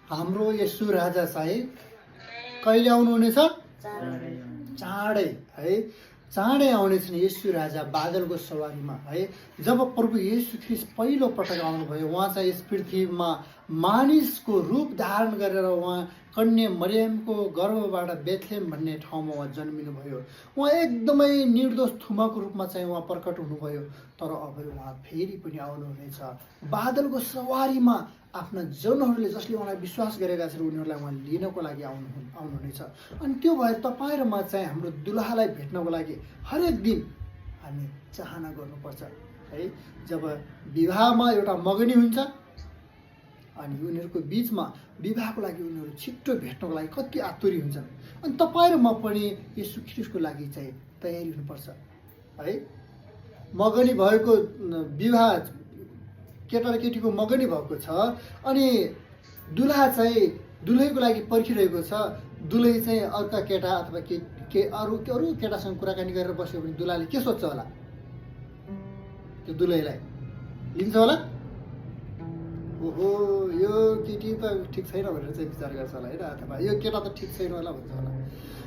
हाम्रो यसु राजा चाहिँ कहिले आउनुहुनेछ? चाँडै है, चाँडै आउनेछन् यसु राजा बादलको सवारीमा है। जब प्रभु येशू ख्रीष्ट पहिलो पटक आउनुभयो, उहाँ चाहिँ यस पृथ्वीमा मानिसको रूप धारण गरेर उहाँ कन्या मरियमको गर्भबाट बेथलेम भन्ने ठाउँमा उहाँ जन्मिनुभयो। उहाँ एकदमै निर्दोष थुमाको रूपमा चाहिँ उहाँ प्रकट हुनुभयो। तर अब उहाँ फेरि पनि आउनुहुनेछ बादलको सवारीमा। आफ्ना जनहरूले जसले उहाँलाई विश्वास गरेका छन् उनीहरूलाई उहाँ लिनको लागि आउनुहुनेछ। अनि त्यो भएर तपाईँ र म चाहिँ हाम्रो दुलहालाई भेट्नको लागि हरेक दिन हामी चाहना गर्नुपर्छ है। जब विवाहमा एउटा मगनी हुन्छ अनि उनीहरूको बिचमा विवाहको लागि उनीहरू छिट्टो भेट्नको लागि कति आतुरी हुन्छन्। अनि तपाईँ र म पनि येशू ख्रीष्टको लागि चाहिँ तयारी हुनुपर्छ है। मगनी भएको विवाह, केटा र केटीको मगनी भएको छ अनि दुलहा चाहिँ दुलहीको लागि पर्खिरहेको छ। दुलही चाहिँ अर्का केटा अथवा अरू केटासँग कुराकानी गरेर बस्यो भने दुलहाले के सोध्छ होला? त्यो दुलहीलाई लिन्छ होला, ओहो यो केटी त ठिक छैन भनेर चाहिँ विचार गर्छ होला होइन, अथवा यो केटा त ठिक छैन होला भन्छ होला।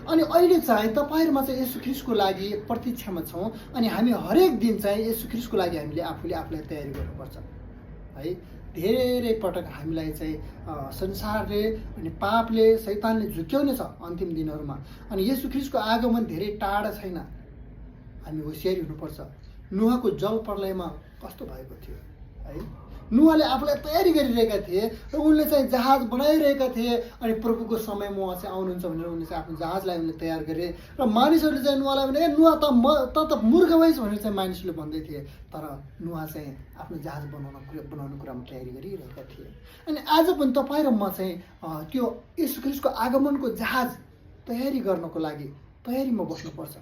अनि अहिले चाहिँ तपाईँहरूमा चाहिँ येशू ख्रीष्टको लागि प्रतीक्षामा छौँ अनि हामी हरेक दिन चाहिँ येशू ख्रीष्टको लागि हामीले आफूलाई तयारी गर्नुपर्छ है। धेरै पटक हामीलाई चाहिँ संसारले अनि पापले शैतानले झुक्याउने छ अन्तिम दिनहरूमा। अनि येशू ख्रीष्टको आगमन धेरै टाढा छैन, हामी होसियारी हुनुपर्छ। नुहाको जल प्रलयमा कस्तो भएको थियो है। नुहाले आफूलाई तयारी गरिरहेका थिए र उनले चाहिँ जहाज बनाइरहेका थिए। अनि प्रभुको समयमा उहाँ चाहिँ आउनुहुन्छ भनेर उनले चाहिँ आफ्नो जहाजलाई उनले तयार गरे र मानिसहरूले चाहिँ नुहालाई भने नुहा त मूर्ख भइस् भनेर चाहिँ मानिसहरूले भन्दै थिए। तर नुहा चाहिँ आफ्नो जहाज बनाउने कुरामा तयारी गरिरहेका थिए। अनि आज पनि तपाईँ र म चाहिँ त्यो येशू ख्रीष्टको आगमनको जहाज तयारी गर्नको लागि तयारीमा बस्नुपर्छ।